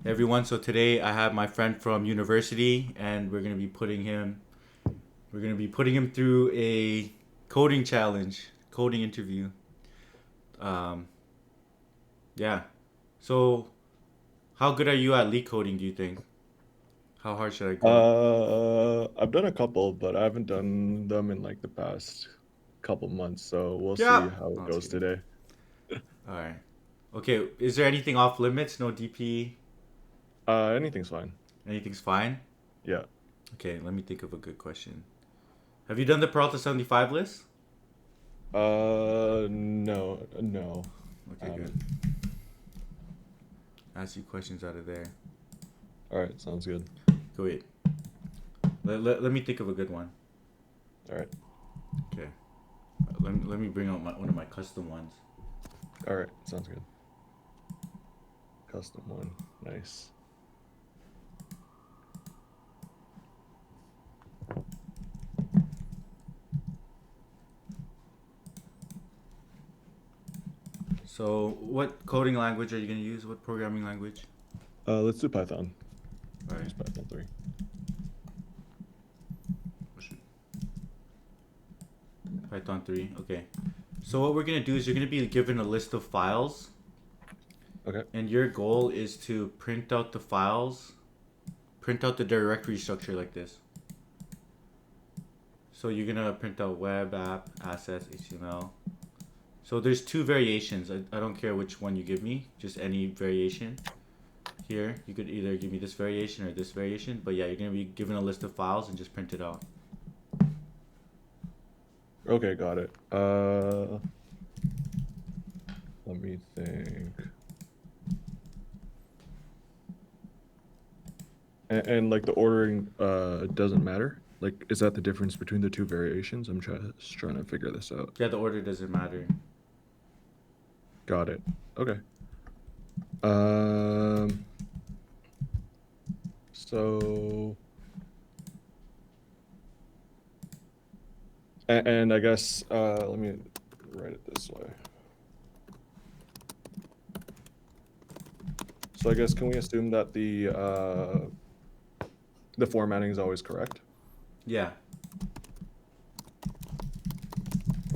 Hey everyone, so today I have my friend from university and we're gonna be putting him through a coding challenge, coding interview. Um, yeah. So how good are you at leak coding, do you think? How hard should I go? I've done a couple, but I haven't done them in like the past couple months, so we'll see Yeah. how No, it I'm just goes kidding. today. Alright. Okay, is there anything off limits? No DP? Anything's fine. Anything's fine? Yeah. Okay, let me think of a good question. Have you done the Peralta 75 list? No, no, I Okay, good. haven't. Ask you questions out of there. All right, sounds good. Go wait. Let me think of a good one. All right, Okay. Let me bring out one of my custom ones. all right, sounds good. Custom one, nice. So, what coding language are you gonna use? What programming language? Let's do Python. All right. Use Python 3. Python 3. Okay. So what we're gonna do is you're gonna be given a list of files, Okay, and your goal is to print out the files, print out the directory structure like this. So you're gonna print out web app assets HTML. So there's two variations. I don't care which one you give me, just any variation. Here, you could either give me this variation or this variation, but yeah, you're gonna be given a list of files and just print it out. okay, got it. Let me think. And like the ordering, doesn't matter. Like, is that the difference between the two variations? Just trying to figure this out. Yeah, the order doesn't matter. Got it. Okay. Um, so, and I guess, let me write it this way. So I guess, can we assume that the formatting is always correct? Yeah.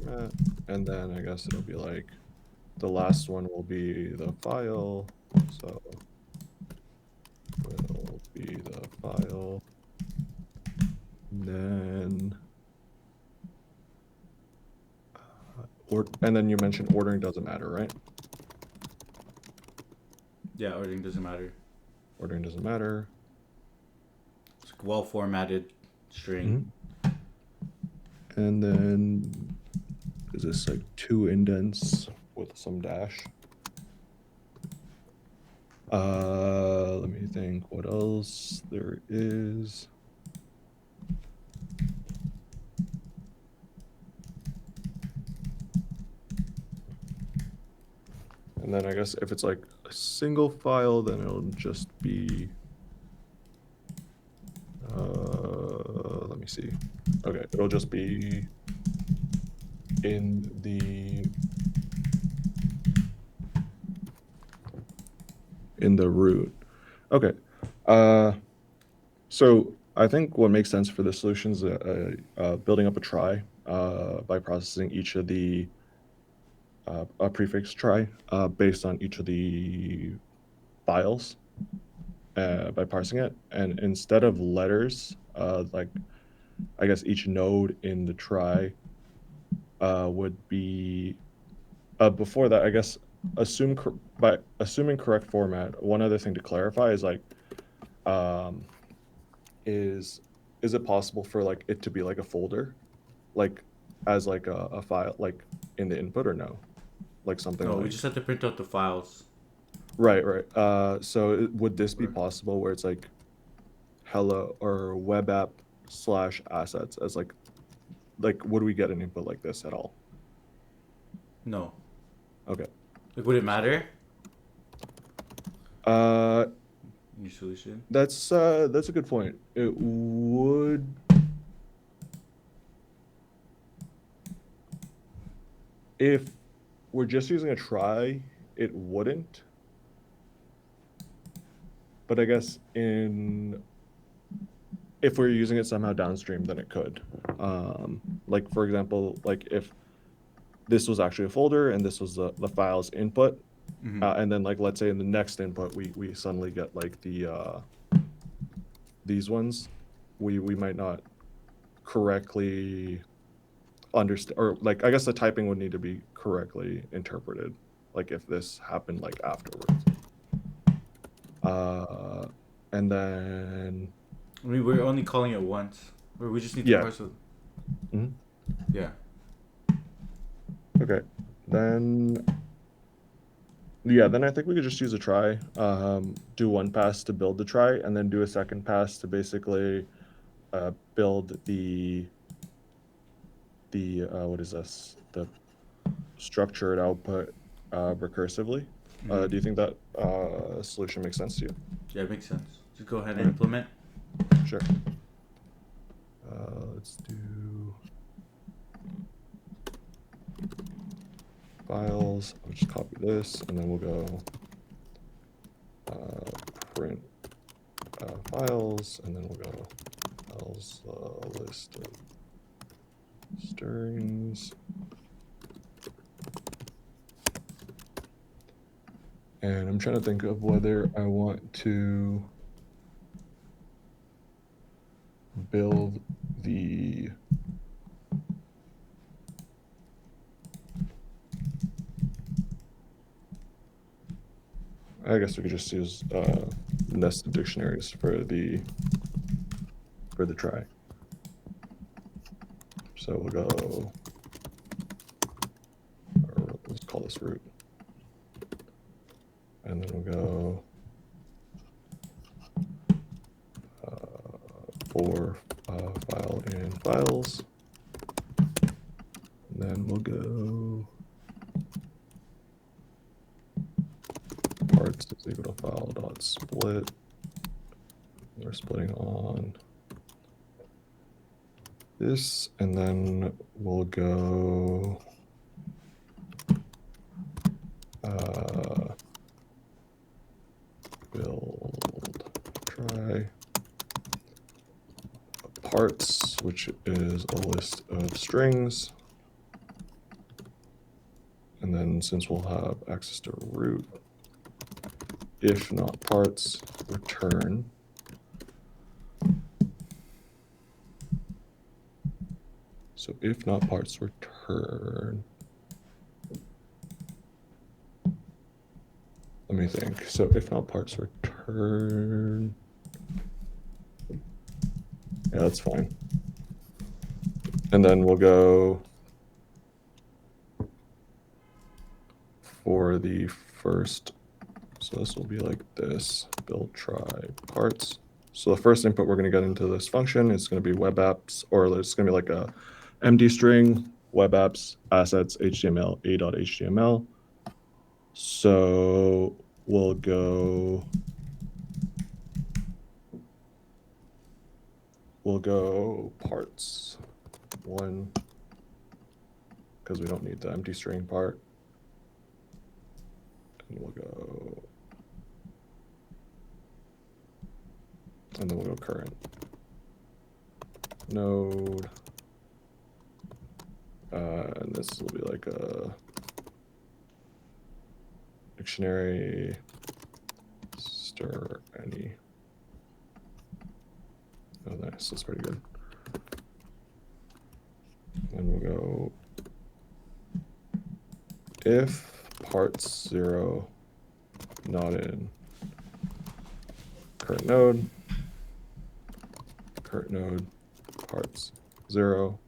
Format, and then I guess it'll be like, the last one will be the file, so will be the file. Then, and then you mentioned ordering doesn't matter, right? Yeah, ordering doesn't matter. Ordering doesn't matter. It's a well formatted string. Mhm. And then is this like two indents with some dash? Let me think what else there is. And then I guess if it's like a single file, then it'll just be, let me see. Okay, it'll just be in the root. Okay. Uh, so I think what makes sense for the solution is building up a trie by processing each of the a prefix trie based on each of the files by parsing it. And instead of letters, like I guess each node in the trie would be before that. I guess by assuming correct format. One other thing to clarify is like um, is is it possible for like it to be like a folder, like as like a file, like in the input, or no? Like something No, we like, just have to print out the files. right, right. So would this be Or possible where it's like hello or web app slash assets as like would we get an input like this at all? no. Okay. Like, would it So matter uh in your solution? that's a good point. It would, if we're just using a try, it wouldn't. but I guess if we're using it somehow downstream, then it could. Like for example, like if this was actually a folder and this was the file's input, and then like let's say in the next input we suddenly get like these ones, we might not correctly understand, or like I guess the typing would need to be correctly interpreted, like if this happened like afterwards. And then I mean, we're only calling it once, or we just need to Yeah. parse it. Mhm. Yeah. Okay, then then I think we could just use a try. Do one pass to build the try, and then do a second pass to basically build the what is this? The structured output recursively. Do you think that solution makes sense to you? Yeah, it makes sense. Just go ahead and Okay. implement. Sure. Let's do files. I'll just copy this, and then we'll go print files, and then we'll go files list of strings. And I'm trying to think of whether I want to build the I guess we could just use nested dictionaries for the try. So we'll go, or let's call this root. And then we'll go for file and files. And then we'll go parts is equal to file dot split. We're splitting on this, and then we'll go build try parts, which is a list of strings. And then since we'll have access to root, if not parts, return. So if not parts, return. Let me think. So if not parts, return. Yeah, that's fine. And then we'll go for the first. So this will be like this, build try parts. So the first input we're going to get into this function is going to be web apps, or it's going to be like a empty string, web apps, assets, HTML, a.html. So we'll go parts one, because we don't need the empty string part. And we'll go, and then we'll go current node. And this will be like a dictionary stir any. Oh, nice. That's pretty good. And we'll go if parts 0 not in current node parts 0.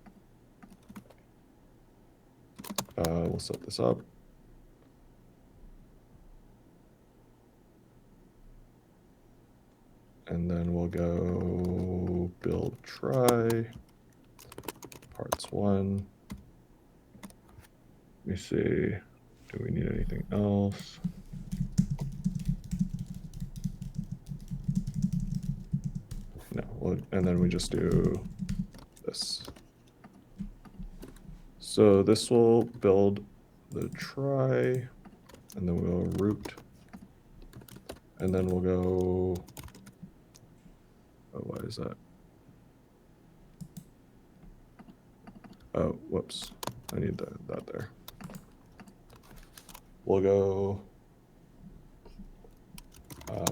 We'll set this up. And then we'll go build try parts 1. Let me see, do we need anything else? No, and then we just do this. So this will build the try, and then we'll root, and then we'll go Oh, why is that? Oh, whoops. I need that there. We'll go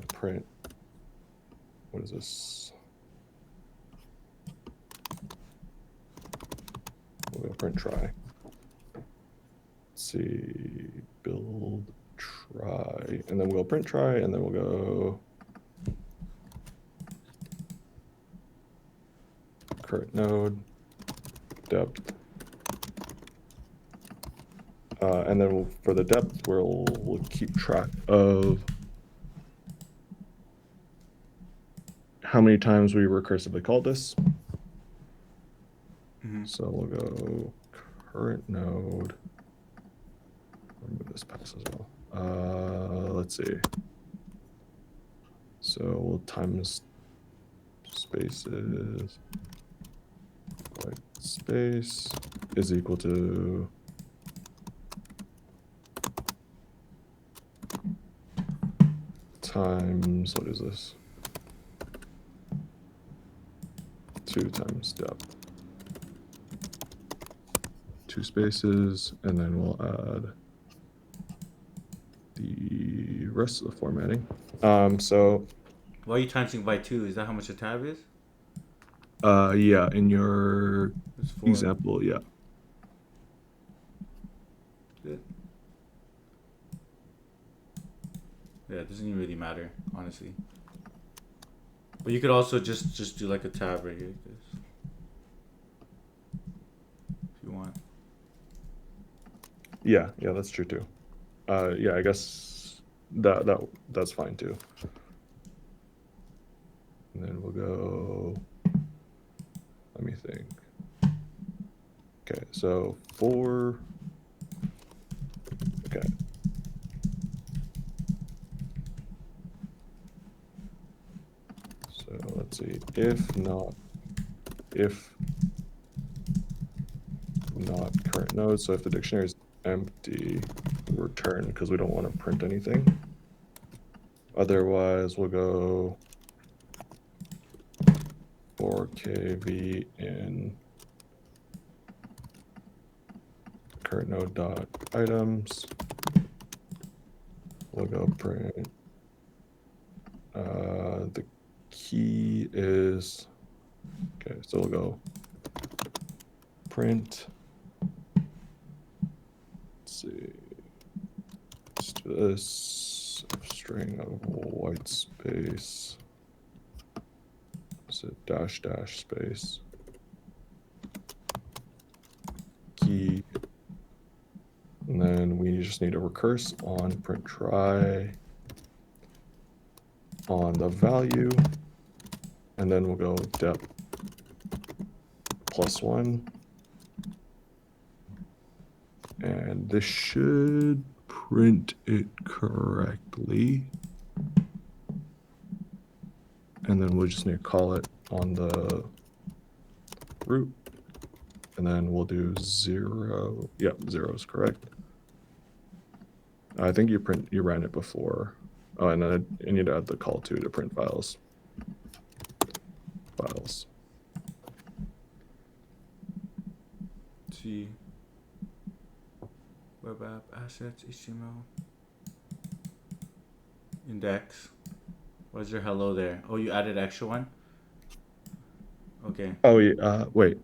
print. What is this? We'll go print try. Let's see, build try, and then we'll print try, and then we'll go current node depth. And then for the depth, we'll keep track of how many times we recursively called this. So we'll go current node. Remove this pass as well. Let's see. So we'll times spaces. White space is equal to times, what is this? 2 times depth. 2 spaces, and then we'll add the rest of the formatting. So why are you timesing by 2? Is that how much a tab is? Yeah, in your example, yeah. Good. Yeah, it doesn't even really matter, honestly. But you could also just do like a tab right here, like this, if you want. Yeah, that's true too. Yeah, I guess that's fine too. And then we'll go. Let me think. Okay, so 4. Okay. So let's see. If not current node. So if the dictionary is empty, return, because we don't want to print anything. Otherwise, we'll go for kv in current node dot items. We'll go print. The key is okay. So we'll go print. Let's see. Let's do this string of white space. Is it dash space? Key. And then we just need to recurse on print try on the value. And then we'll go depth +1. And this should print it correctly. And then we'll just need to call it on the root. And then we'll do 0. Yep, 0 is correct. I think you ran it before. Oh, and then I need to add the call to print files. Files. Let's see. Web app, assets, HTML. Index. What is your hello there? Oh, you added extra one? Okay. Oh, yeah. Wait.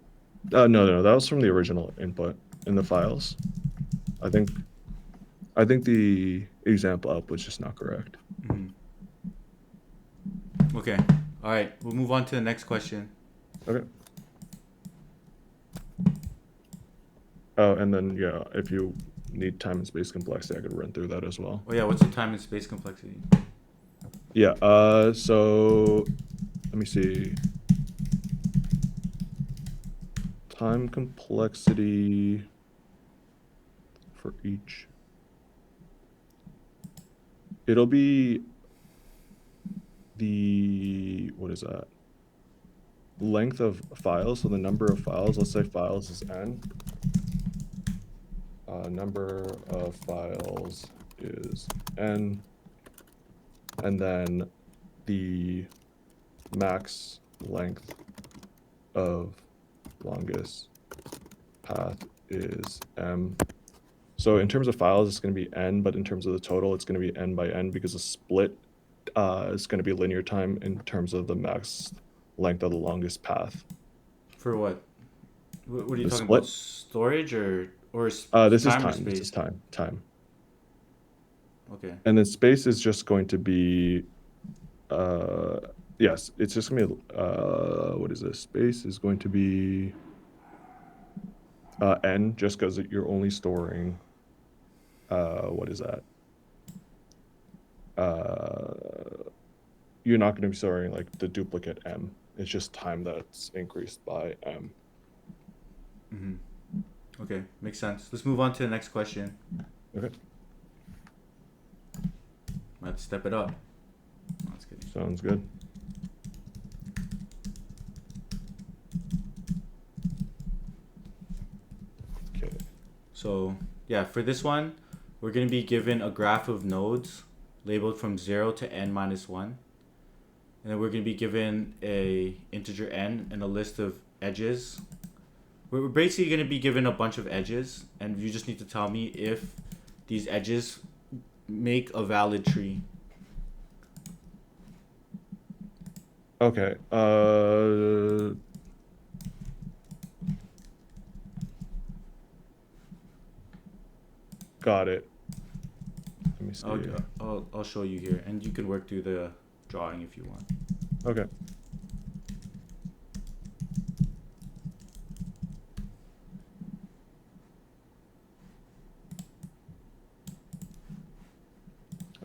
No. That was from the original input in the files. I think the example up was just not correct. Okay. All right. We'll move on to the next question. Okay. Oh, and then yeah, if you need time and space complexity, I could run through that as well. Oh yeah, what's the time and space complexity? Yeah. So let me see. Time complexity for each. It'll be the, what is that? Length of files. So the number of files, let's say files is n. Number of files is n. And then the max length of longest path is m. So in terms of files, it's going to be n, but in terms of the total, it's going to be n by n because the split is going to be linear time in terms of the max length of the longest path. For what? What are you The talking about? split. Storage or This is time or time. This is space? time. Okay. And then space is just going to be, yes, it's just going to be, what is this? Space is going to be n, just because you're only storing, what is that? You're not going to be storing like the duplicate m. It's just time that's increased by m. Okay, makes sense. Let's move on to the next question. Okay, Let's step it up. That's good. sounds good. Okay. So yeah, for this one, we're gonna be given a graph of nodes labeled from 0 to n minus 1. And then we're gonna be given a integer n and a list of edges. We're basically gonna be given a bunch of edges, and you just need to tell me if these edges make a valid tree. Okay. Got it. Let me see. I'll show you here, and you can work through the drawing if you want. Okay.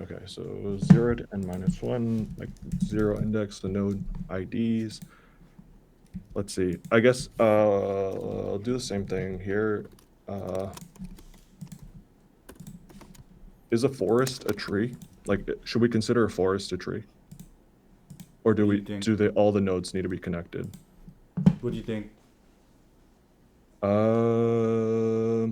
Okay, so 0 to n minus 1, like 0 index, the node IDs. Let's see. I guess I'll do the same thing here. Is a forest a tree? Like, should we consider a forest a tree? Or do What do we you think? do they all the nodes need to be connected? What do you think? I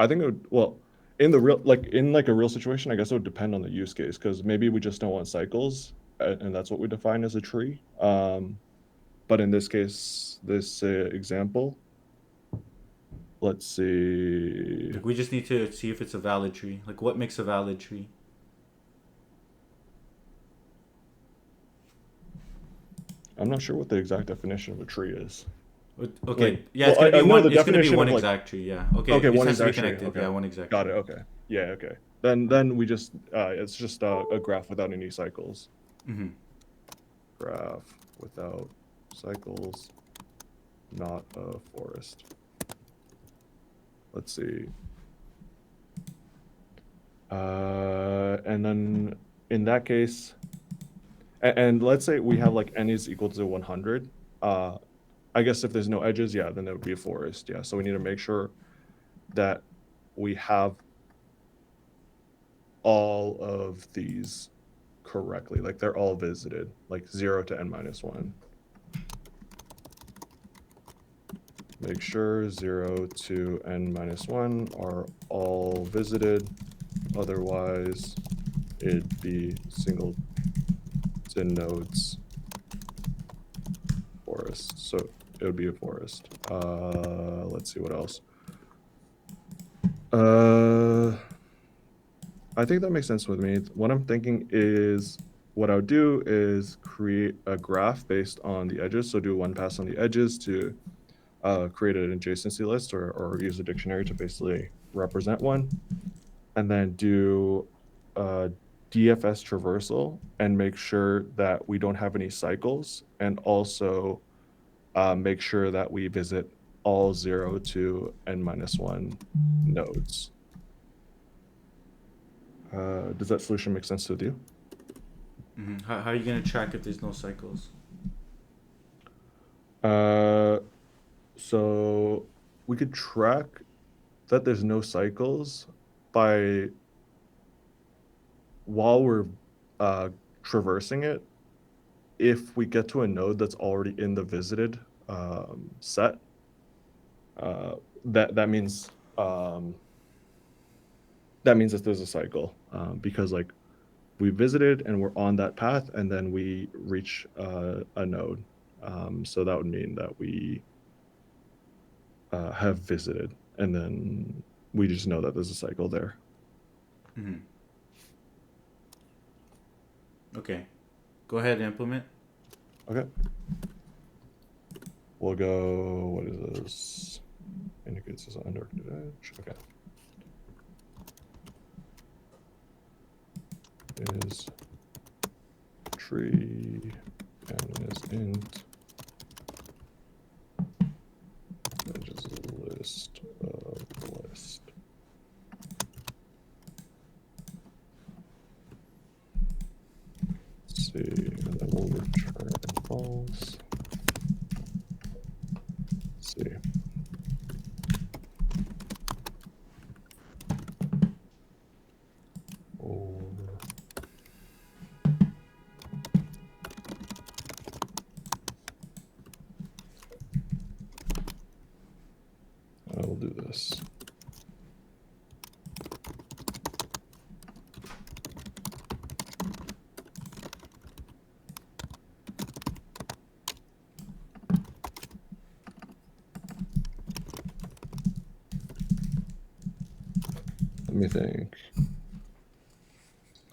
think it would, well, in the real, like in like a real situation, I guess it would depend on the use case because maybe we just don't want cycles, and that's what we define as a tree. But in this case, this example, let's see. Like, we just need to see if it's a valid tree. Like, what makes a valid tree? I'm not sure what the exact definition of a tree is. Okay, Like, yeah, well, it's gonna be I know one. the It's gonna be definition one of like, exact tree. Yeah. Okay. okay, It one has to be exact tree. connected. Okay, Yeah, one exact got tree. it. Okay, yeah, okay. Then we just it's just a graph without any cycles. Graph without cycles, not a forest. Let's see. And then in that case, and let's say we have like n is equal to 100. I guess if there's no edges, yeah, then it would be a forest. Yeah, so we need to make sure that we have all of these correctly, like they're all visited, like 0 to n minus 1. Make sure 0 to n minus 1 are all visited, otherwise it'd be singleton nodes forest. So it would be a forest. Let's see what else. I think that makes sense with me. What I'm thinking is what I would do is create a graph based on the edges. So do one pass on the edges to create an adjacency list or use a dictionary to basically represent one. And then do DFS traversal and make sure that we don't have any cycles, and also make sure that we visit all 0 to n minus 1 nodes. Does that solution make sense with you? How are you gonna track if there's no cycles? So we could track that there's no cycles by, while we're traversing it, if we get to a node that's already in the visited set, that means that there's a cycle, because like we visited and we're on that path, and then we reach a node. So that would mean that we have visited, and then we just know that there's a cycle there. Mm-hmm. Okay. Go ahead and implement. Okay. We'll go, what is this? Indicates as an undirected edge. Okay. Is tree and is int. And just list of list. Let's see, and then we'll return false. Let's see. Or I will do this. Let me think.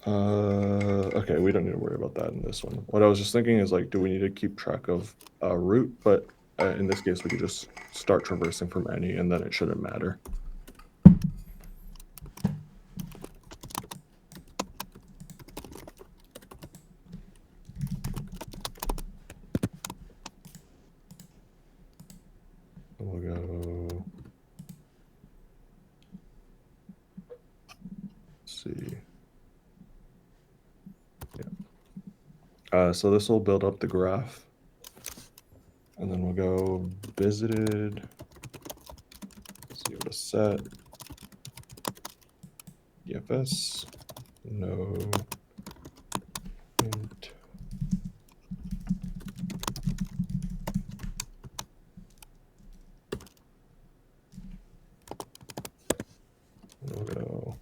Okay, we don't need to worry about that in this one. What I was just thinking is, like, do we need to keep track of a route? But in this case, we could just start traversing from any, and then it shouldn't matter. We'll go. Let's see. Yeah. So this will build up the graph. And then we'll go visited. See what to set. DFS. No. Int. We'll go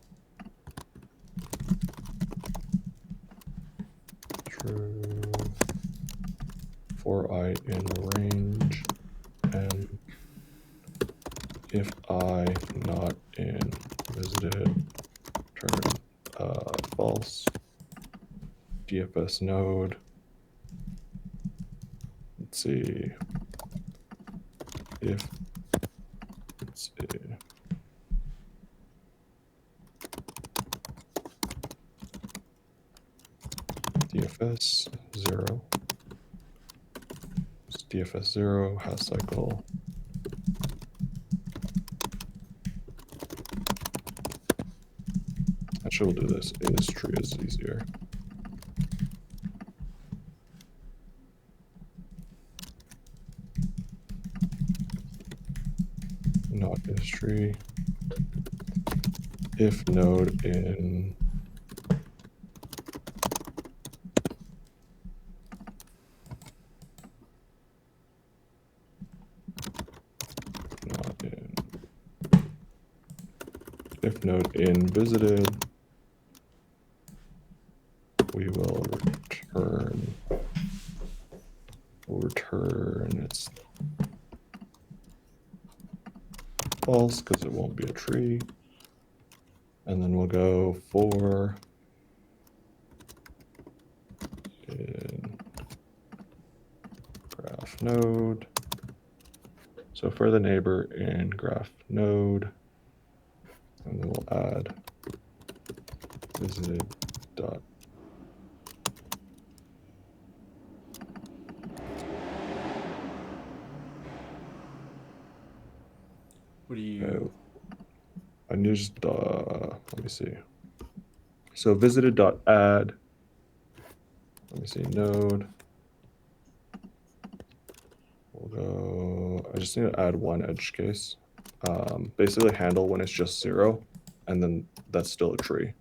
true for I in range, and if I not in visited, turn false. DFS node. Let's see if let's see. DFS 0. It's DFS 0 has cycle. Actually, we'll do this. Is tree is easier. Not is tree. If node in not in if node in visited, we will return its false because it won't be a tree. And then we'll go for in graph node. So for the neighbor in graph node, and then we'll add visited dot. What do you? I used let me see. So visited dot add. Let me see node. We'll go. I just need to add one edge case. Basically handle when it's just 0, and then that's still a tree.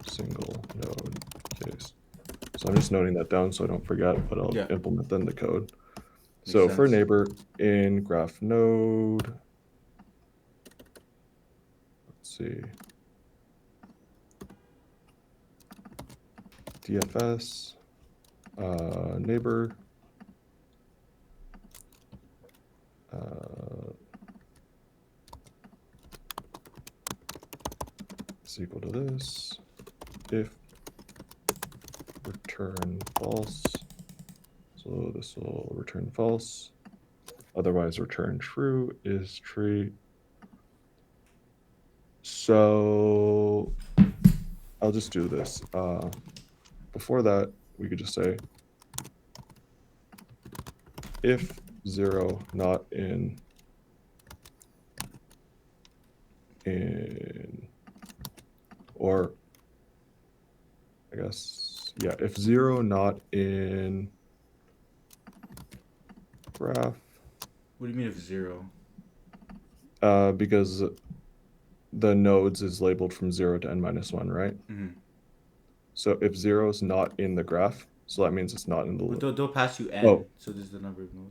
Single node case. So I'm just noting that down so I don't forget, but I'll implement then the code. So for neighbor in graph node, let's see. DFS neighbor is equal to this if return false. So this will return false. Otherwise, return true is tree. So I'll just do this. Before that, we could just say if 0 not in or I guess, yeah, if 0 not in graph. What do you mean if 0? Because the nodes is labeled from 0 to n-1, right? Mm-hmm. So if 0 is not in the graph, so that means it's not in the But loop. they'll pass you n, Oh. so there's the number of nodes.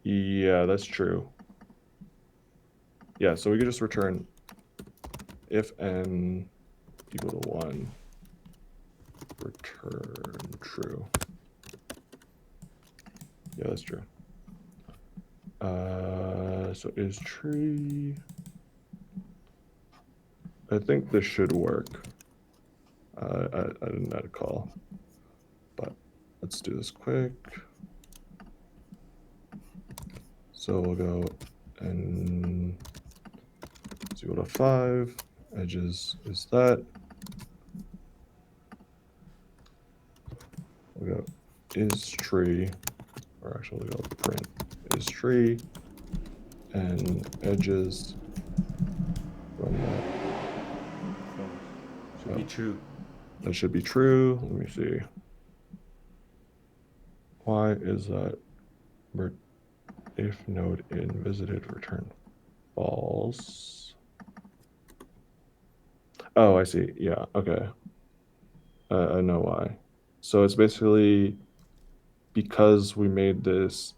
Yeah, that's true. Yeah, so we could just return if n equal to 1, return true. Yeah, that's true. So is tree. I think this should work. I didn't add a call, but let's do this quick. So we'll go n is equal to 5. Edges is that. We'll go is tree, or actually we'll go print is tree, and edges from that. Should be true. That should be true. Let me see. Why is that? If node in visited return false. Oh, I see. Yeah. Okay. I know why. So it's basically because we made this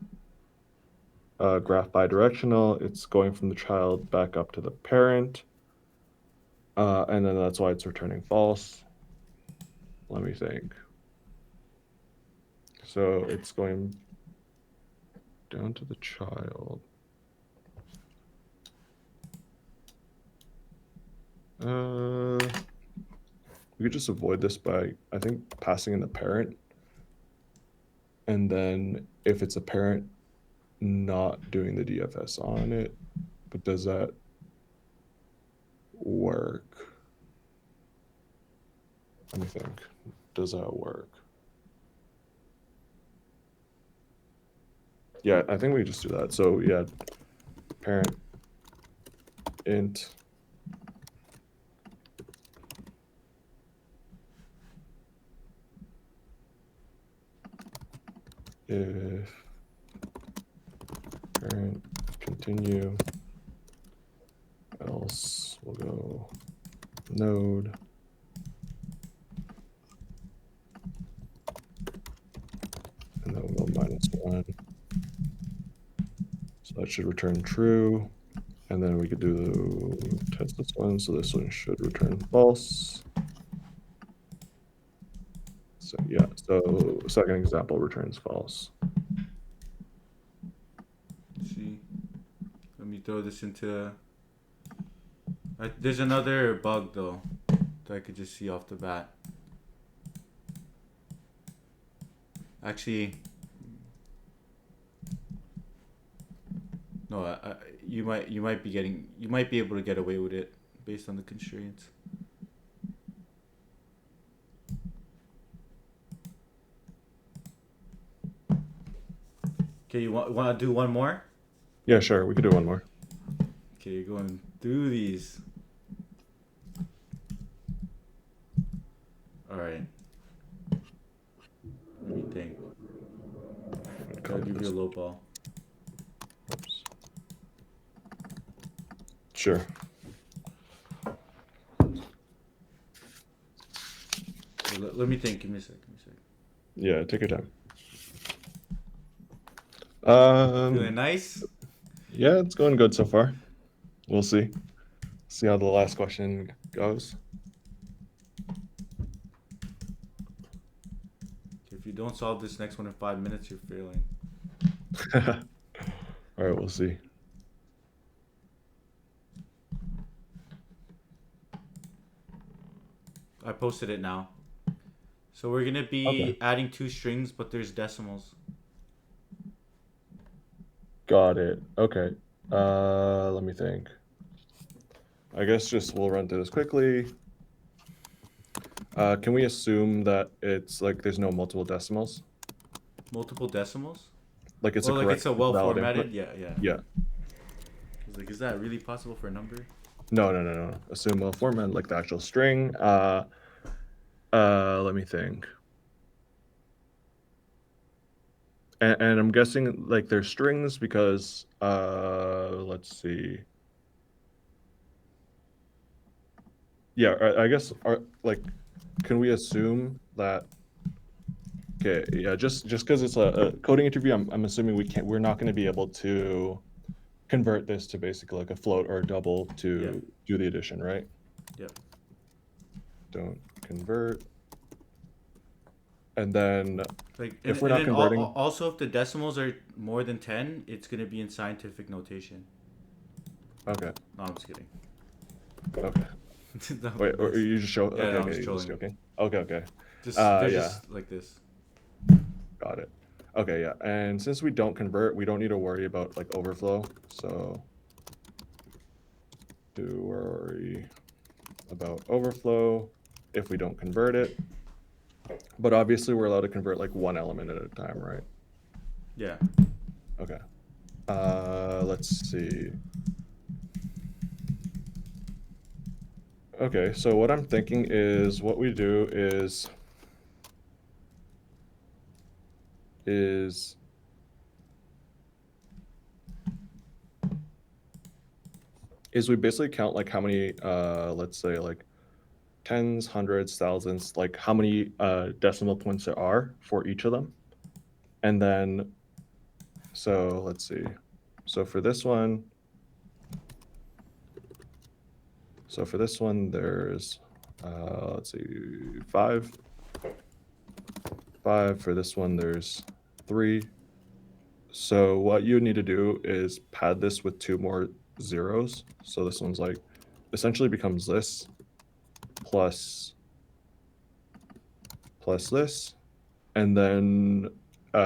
graph bidirectional, it's going from the child back up to the parent. And then that's why it's returning false. Let me think. So it's going down to the child. We could just avoid this by, I think, passing in the parent. And then if it's a parent, not doing the DFS on it. But does that work? Let me think. Does that work? Yeah, I think we just do that. So yeah, parent int if parent continue, else we'll go node and then we'll go -1. So that should return true. And then we could do test this one. So this one should return false. So yeah, so second example returns false. Let's see. Let me throw this into. There's another bug though that I could just see off the bat. Actually, no. You might be able to get away with it based on the constraints. Okay, you want to do one more? Yeah, sure. We could do one more. Okay, you're going through these. All right. Let me think. I'll give you a low ball. Oops. Sure. Let me think. Give me a sec. Yeah, take your time. Feeling nice? Yeah, it's going good so far. We'll see. See how the last question goes. you don't solve this next one in 5 minutes, you're failing. All right, we'll see. I posted it now. So we're gonna be adding 2 strings, but there's decimals. Got it. Okay. Let me think. I guess just we'll run through this quickly. Can we assume that it's like there's no multiple decimals? Multiple decimals? Like it's Oh, a like correct it's a well valid formatted? input? Yeah. Yeah. I was like, is that really possible for a number? No. Assume well formatted like the actual string. Let me think. And I'm guessing like there's strings because let's see. Yeah, I guess like can we assume that okay, yeah, just because it's a coding interview, I'm assuming we're not going to be able to convert this to basically like a float or a double to do the addition, right? Yep. Don't convert. And then Like, if we're not converting, also if the decimals are more than 10, it's gonna be in scientific notation. okay, No, I'm just kidding. okay. No, Wait, or you just show? yeah, Okay, no, I'm okay, just you're just trolling. joking. Okay. They're Yeah, just like this. got it. Okay, yeah. And since we don't convert, we don't need to worry about like overflow. So do worry about overflow if we don't convert it. But obviously we're allowed to convert like one element at a time, right? Yeah. Okay. Let's see. Okay, so what I'm thinking is what we do is we basically count like how many let's say like tens, hundreds, thousands, like how many decimal points there are for each of them. And then so let's see. So for this one there's let's see, 5. For this one there's 3. So what you need to do is pad this with 2 more zeros. So this one's like essentially becomes this plus this, and then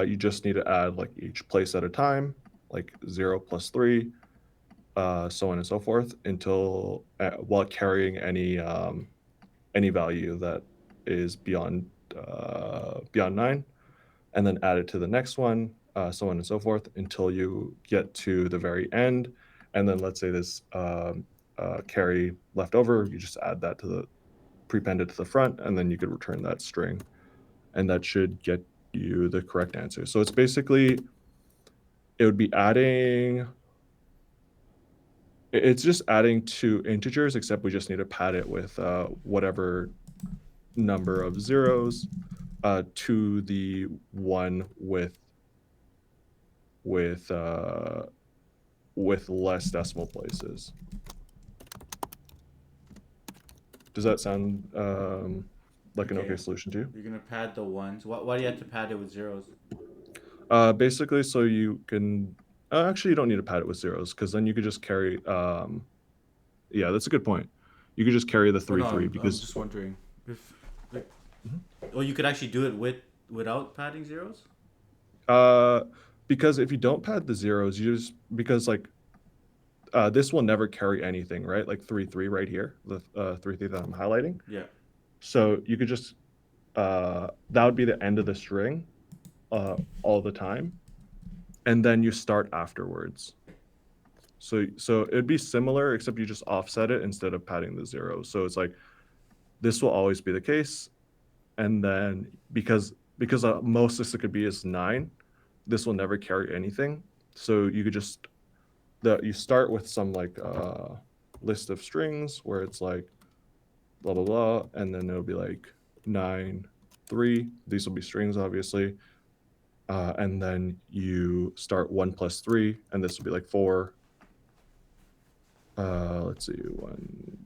you just need to add like each place at a time, like 0 plus 3, so on and so forth, until while carrying any value that is beyond 9, and then add it to the next one, so on and so forth, until you get to the very end. And then let's say this carry left over, you just add that to the prepended to the front, and then you could return that string, and that should get you the correct answer. So it's basically, it would be adding, it's just adding 2 integers, except we just need to pad it with whatever number of zeros to the one with less decimal places. Does that sound like an okay solution to you? You're gonna pad the ones. Why do you have to pad it with zeros? Basically, so you can actually you don't need to pad it with zeros, because then you could just carry. Yeah, that's a good point. You could just carry the Oh 3 no, 3 I'm because just wondering if like, Mhm. oh, you could actually do it without padding zeros. uh, because if you don't pad the zeros, you just because like this will never carry anything, right? Like 3 3 right here, the 3 3 that I'm highlighting. Yeah. So you could just that would be the end of the string all the time, and then you start afterwards. So it'd be similar, except you just offset it instead of padding the zero. So it's like this will always be the case, and then because most this could be is 9, this will never carry anything. So you could just you start with some like list of strings where it's like blah blah blah, and then it'll be like 9 3. These will be strings, obviously. And then you start 1 plus 3, and this will be like 4. Let's see, 1,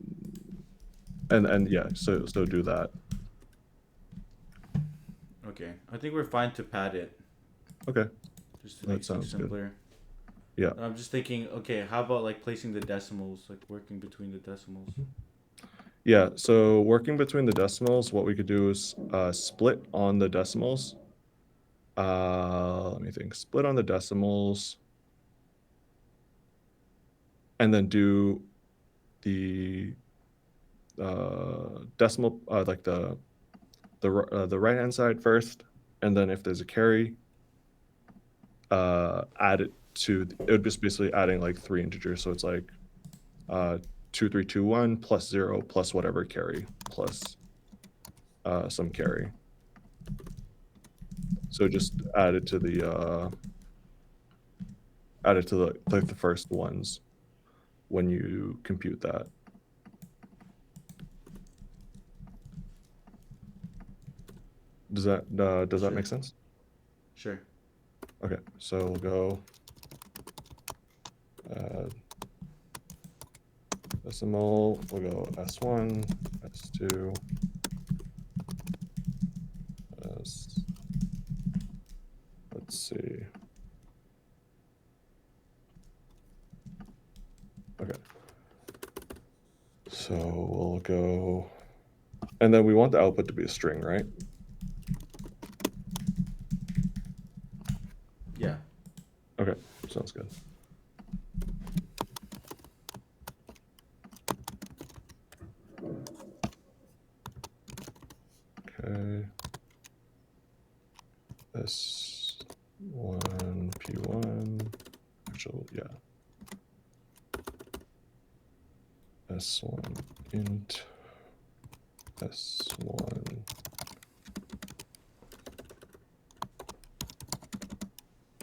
and yeah, so do that. Okay, I think we're fine to pad it, Okay, just to that make things sounds good. simpler. Yeah. I'm just thinking, okay, how about like placing the decimals, like working between the decimals? Yeah, so working between the decimals, what we could do is split on the decimals. Let me think. Split on the decimals, and then do the decimal, like the right hand side first, and then if there's a carry, add it to. It would just basically adding like 3 integers, so it's like 2321 plus 0 plus whatever carry plus some carry. So just add it to the like the first ones when you compute that. Does that make sense? Sure. Okay, so we'll go decimal. We'll go S1, S2, S. Let's see. Okay. So we'll go, and then we want the output to be a string, right? Yeah. Okay, sounds good. Okay. S1, P1, actually, yeah. S1 int, S1,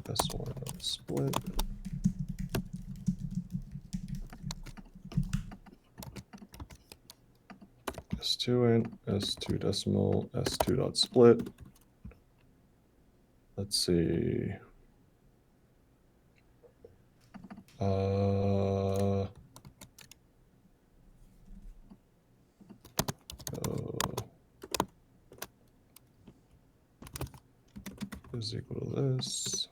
S1 split. S2 int, S2 decimal, S2 dot split. Let's see. Oh, is equal to this.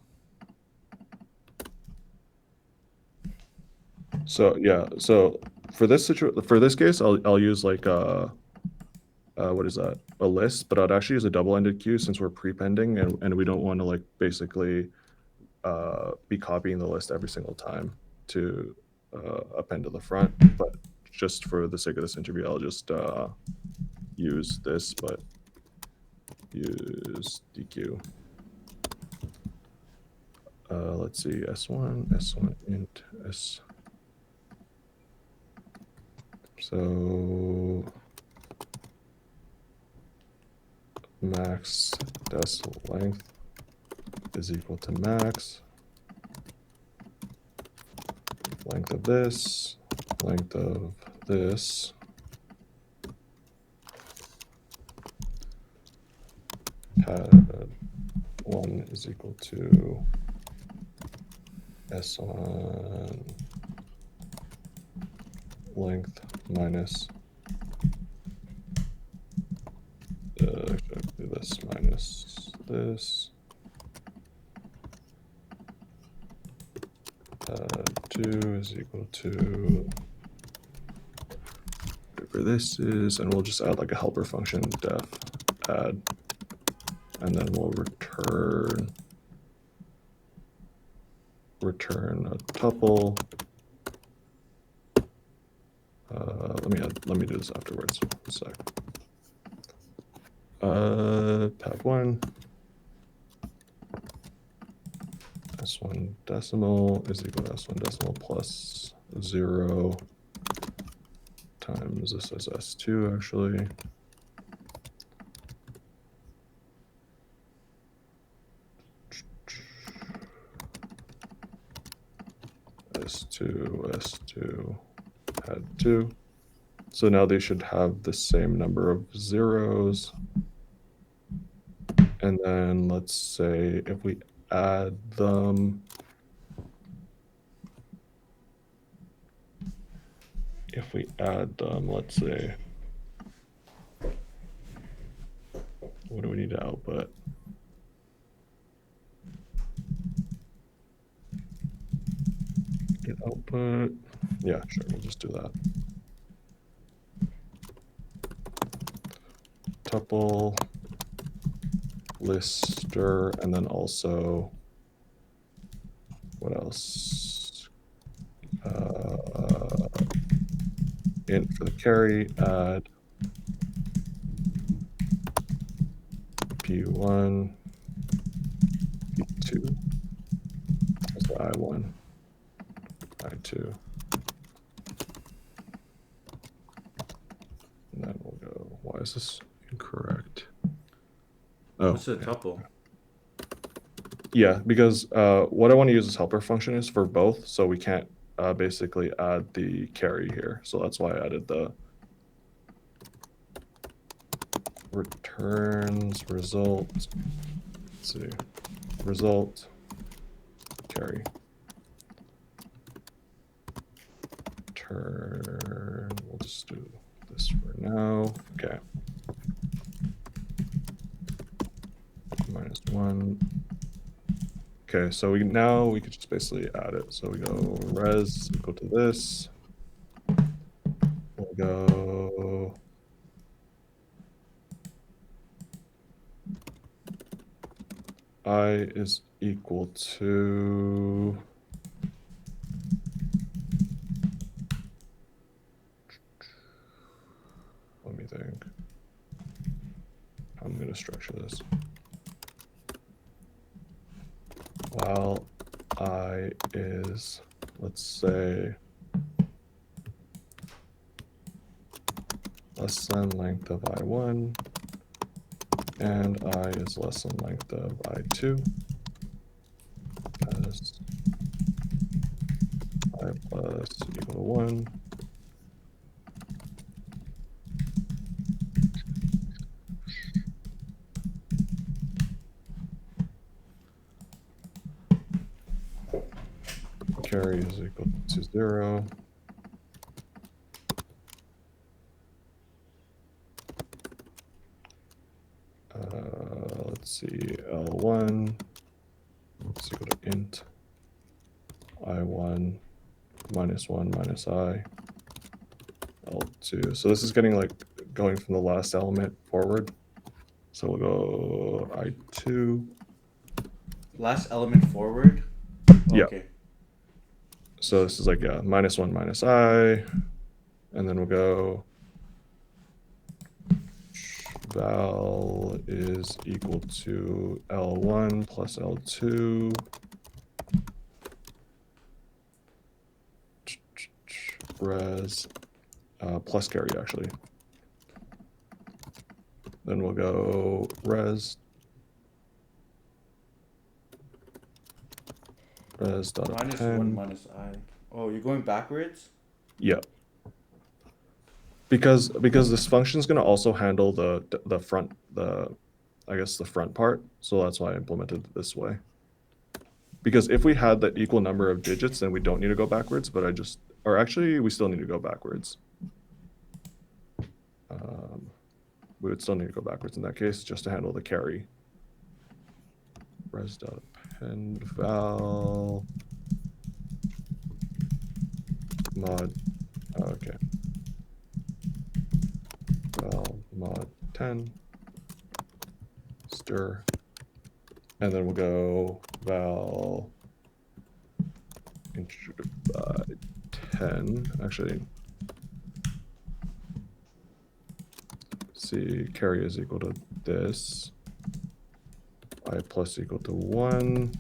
So yeah, so for this case, I'll use like what is that? A list, but I'd actually use a double-ended queue since we're prepending and we don't want to like basically be copying the list every single time to append to the front. But just for the sake of this interview, I'll just use this, but use DQ. Let's see, S1 int S. So max desc length is equal to max length of this, length of this. Pad 1 is equal to S1 length minus actually this minus this. Pad 2 is equal to whatever this is, and we'll just add like a helper function def add, and then we'll return a tuple. Let me do this afterwards. A sec. Pad 1 S1 decimal is equal to S1 decimal plus 0 times this is S2 actually. S2 pad 2. So now they should have the same number of zeros. And then let's say if we add them, let's say, what do we need to output? output. Yeah, sure, we'll just do that. Tuple, lister, and then also, what else? Int for the carry, add P1, P2, so I1, I2. And then we'll go, why is this incorrect? Oh, What's a okay. tuple? Yeah, because what I want to use as helper function is for both, so we can't basically add the carry here. So that's why I added the returns result. Let's see, result carry. Turn. We'll just do this for now. Okay. -1. Okay, so we could just basically add it. So we go res equal to this. We'll go I is equal to let me think. I'm gonna structure this. While I is, let's say, less than length of I1, and I is less than length of I2, as I plus equal to 1. Carry is equal to 0. Let's see, L1 is equal to int I1 -1 minus I L2. So this is getting like going from the last element forward. So we'll go I2. Last element forward? Yeah. Okay. So this is like, yeah, -1 minus I. And then we'll go val is equal to L1 plus L2. Res plus carry, actually. Then we'll go res dot -1 append. minus I. Oh, you're going backwards? Yeah. Because this function is going to also handle the front, I guess the front part. So that's why I implemented it this way. Because if we had the equal number of digits, then we don't need to go backwards. But or actually, we still need to go backwards. We would still need to go backwards in that case, just to handle the carry. Res dot append val mod. Okay. Val mod 10 stir, and then we'll go val integer by 10. Actually, see, carry is equal to this. I plus equal to 1.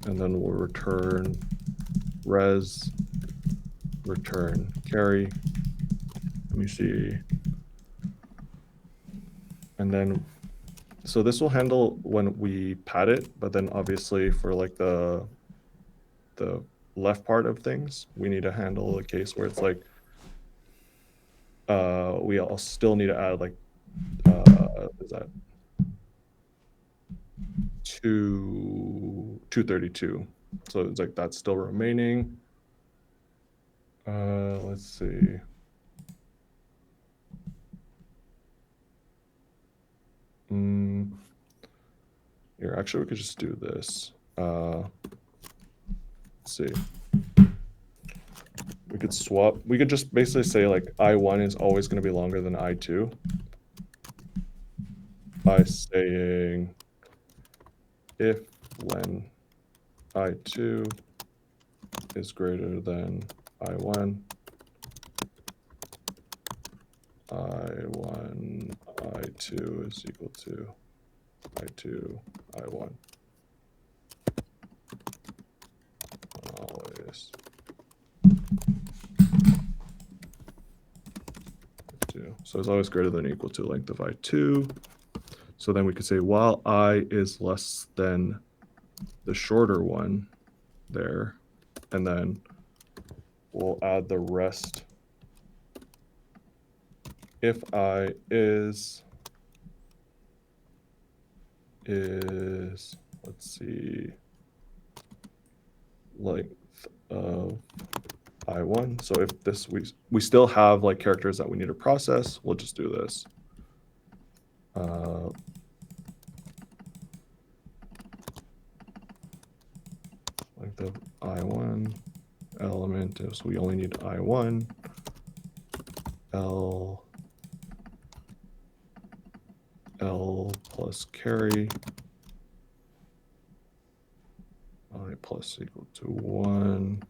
And then we'll return res, return carry. Let me see. And then, so this will handle when we pad it, but then obviously for like the left part of things, we need to handle a case where it's like, we all still need to add like, is that 232. So it's like that's still remaining. Let's see. Here, actually, we could just do this. Let's see. We could swap. We could just basically say like I1 is always going to be longer than I2 by saying if when I2 is greater than I1, I1, I2 is equal to I2, I1. Always. So it's always greater than or equal to length of I2. So then we could say while I is less than the shorter one there, and then we'll add the rest. If I is, let's see, length of I1. So if this, we still have like characters that we need to process, we'll just do this. Length of I1 element is, we only need I1, L plus carry, I plus equal to 1.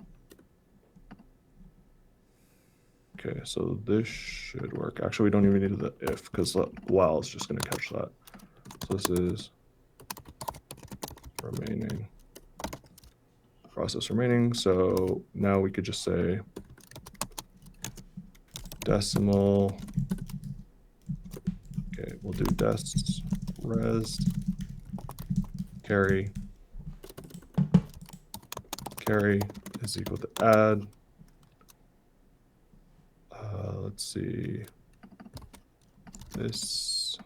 Okay, so this should work. Actually, we don't even need the if, because while is just going to catch that. So this is remaining, process remaining. So now we could just say decimal. Okay, we'll do des res carry is equal to add. Let's see, this,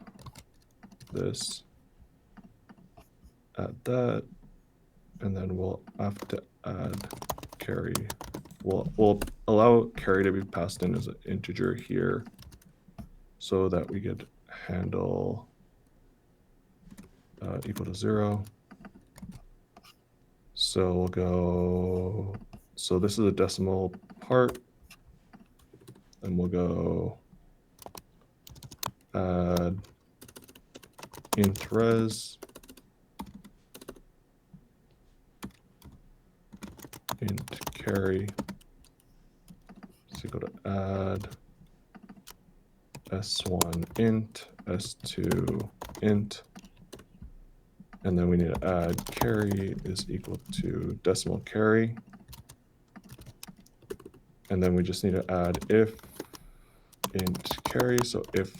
add that, and then we'll have to add carry. We'll allow carry to be passed in as an integer here so that we could handle equal to 0. So we'll go, so this is a decimal part, and we'll go add int res, int carry is equal to add s1 int, s2 int, and then we need to add carry is equal to decimal carry, and then we just need to add if int carry. So if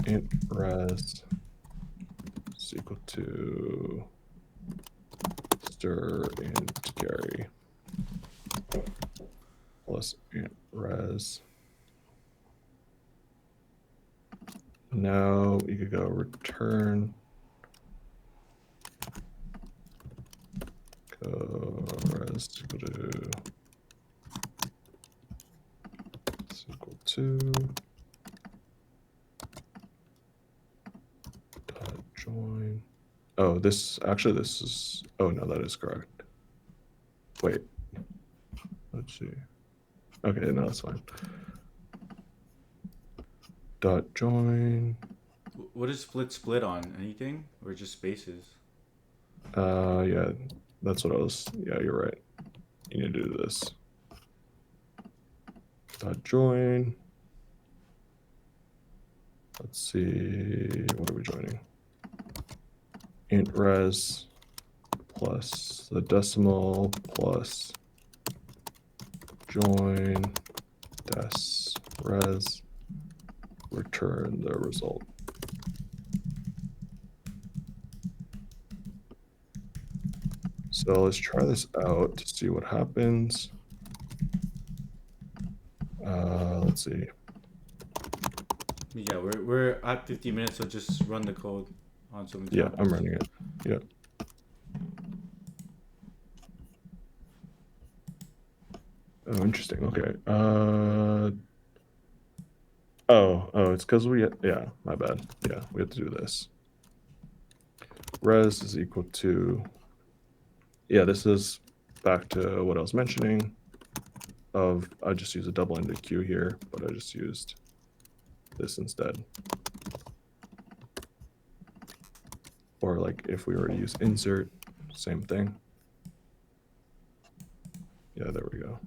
int res is equal to stir int carry plus int res. Now you could go return res equal to dot join. Oh, this is, oh no, that is correct. Wait, let's see. Okay, no, that's fine. Dot join. What is split on? Anything or just spaces? Yeah, that's what I was. Yeah, you're right. You need to do this. Dot join. Let's see. What are we joining? Int res plus the decimal plus join des res, return the result. So let's try this out to see what happens. Let's see. Yeah, we're at 50 minutes, so just run the code on some. Yeah, I'm running it. Yeah. Oh, interesting. Okay. Oh, it's because yeah, my bad. Yeah, we have to do this. res is equal to, yeah, this is back to what I was mentioning of, I just use a double-ended queue here, but I just used this instead. Or like if we were to use insert, same thing. Yeah, there we go.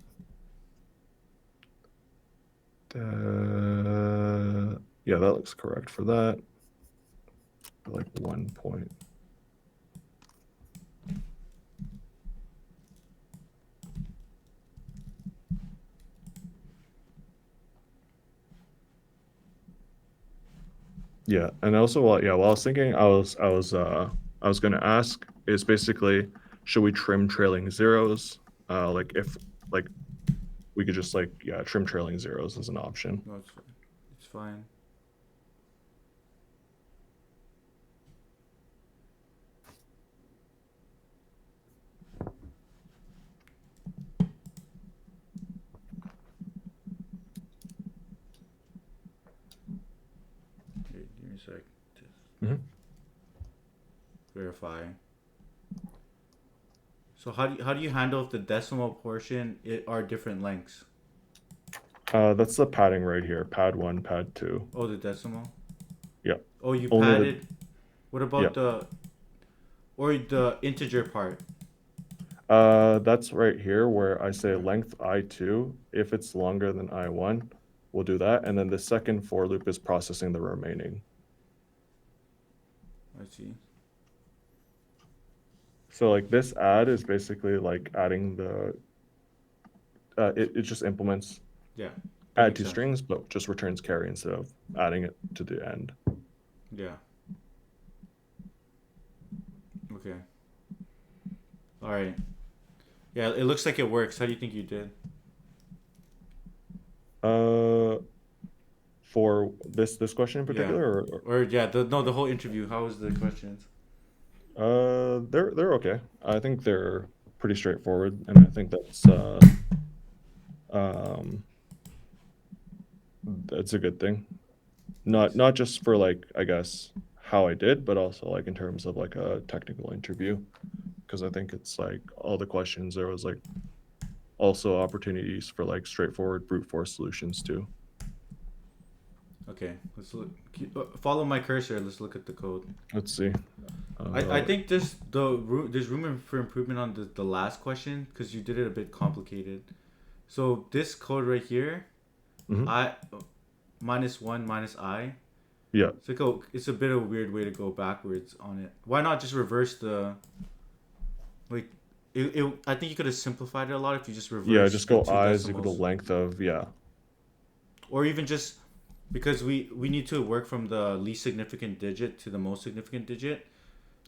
Yeah, that looks correct for that. Like 1 point. Yeah, and also while I was thinking, I was gonna ask is basically, should we trim trailing zeros? Like if like we could just like trim trailing zeros as an option. No, it's fine. It's fine. Okay, give me a sec. Mhm. Verify. So how do you handle if the decimal portion are different lengths? That's the padding right here. Pad 1, pad 2. Oh, the decimal. Yeah, Oh, you only the padded. What yeah. about the integer part? That's right here where I say Okay, length I2. If it's longer than I1, we'll do that. And then the second for loop is processing the remaining. I see. So like this add is basically like adding the, it just implements Yeah, that add makes to sense. strings, but just returns carry instead of adding it to the end. Yeah. Okay. All right. Yeah, it looks like it works. How do you think you did? Uh, for this question in Yeah. particular, Or yeah, the whole interview. How was the questions? they're okay. I think they're pretty straightforward, and I think um that's a good thing. Not just for like I guess how I did, but also like in terms of like a technical interview, because I think it's like all the questions there was like also opportunities for like straightforward brute force solutions too. Okay, let's look. Follow my cursor. Let's look at the code. Let's see. I think there's room for improvement on the last question because you did it a bit complicated. So this code right here, Mhm. I minus one minus I. Yeah, It's a bit of a weird way to go backwards on it. Why not just reverse the like? I think you could have simplified it a lot if you just yeah. reversed Just the go two I is equal to decimals, length of or even just because we need to work from the least significant digit to the most significant digit.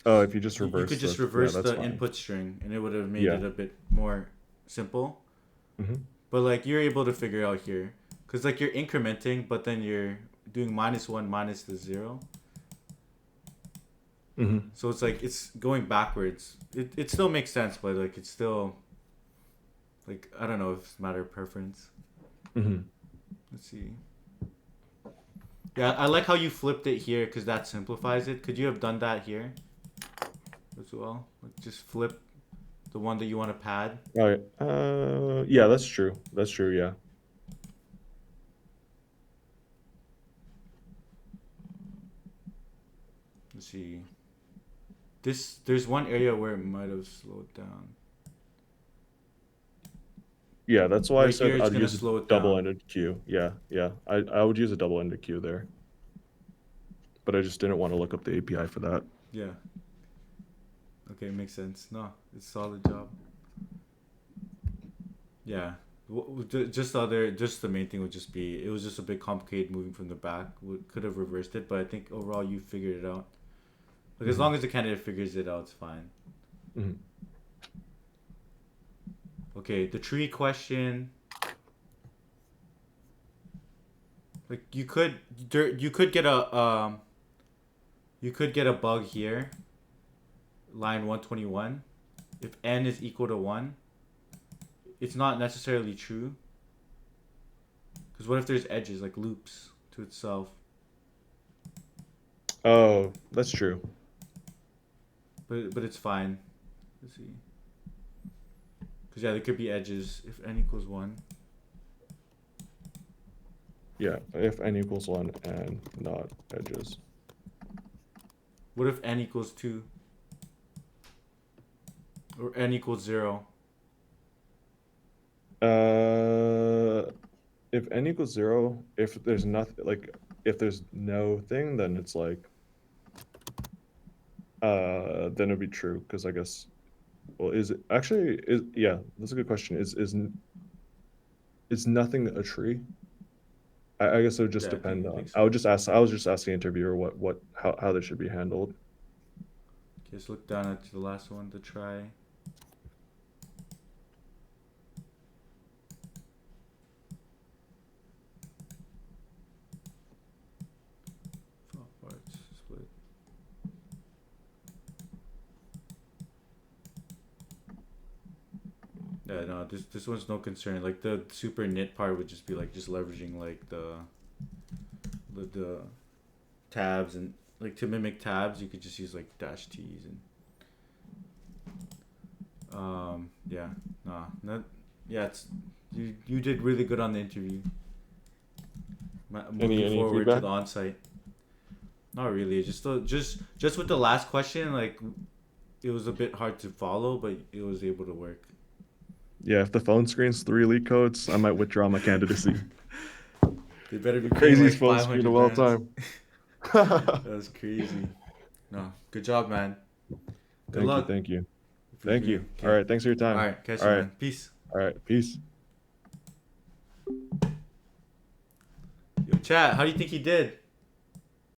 Oh, if you just You reverse could just the yeah, reverse that's the fine. input string and it would have made Yeah. it a bit more simple. Hmm. But like you're able to figure out here, cause like you're incrementing, but then you're doing minus one minus the zero. Hmm. So it's like it's going backwards. It still makes sense, but like it's still like I don't know if it's a matter of preference. Hmm. Let's see. Yeah, I like how you flipped it here because that simplifies it. Could you have done that here as well? Like just flip the one that you want to pad. All right. Yeah, that's true. That's true. Yeah. Let's see. There's one area where it might have slowed down. Yeah, that's why I Right said here, it's I'd gonna use a slow it down. double-ended queue. Yeah, yeah. I would use a double-ended queue there, but I just didn't want to look up the API for that. Yeah. Okay, makes sense. No, it's solid job. Yeah. Just the main thing would just be it was just a bit complicated moving from the back. We could have reversed it, but I think overall you figured it out. Like as Hmm. long as the candidate figures it out, it's fine. Hmm. Okay, the tree question. Like you could get a bug here, line 121. If n is equal to 1, it's not necessarily true. Because what if there's edges, like loops to itself? Oh, that's true. but it's fine. Let's see. Because yeah, there could be edges if n equals 1. Yeah, if n equals 1 and not edges. What if n equals 2? Or n equals 0? If n equals 0, if there's nothing, like, if there's no thing, then it's like, then it'd be true, because I guess, well, is it actually, yeah, that's a good question. Is nothing a tree? I guess it would just Yeah, depend I on, think so. I was just asking interviewer how this should be handled. Okay, let's look down at the last one to try. Parts split. Yeah, no, this one's no concern. Like the super knit part would just be like just leveraging like the tabs, and like to mimic tabs you could just use like dash t's and yeah, nah, not yeah, it's you did really good on the interview. Moving Any forward to feedback? the on-site. Not really. Just with the last question, like it was a bit hard to follow, but it was able to work. Yeah, if the phone screen's 3 LeetCodes, I might withdraw my candidacy. They better The be paying craziest like phone five screen hundred of all bands. time. That's crazy. No, good job, man. Good Thank you, luck. thank you. Thank Appreciate you. it. All Okay. right, thanks for your All time. right, catch All you, right, man. Peace. all right, peace. Yo, chat. How do you think he did?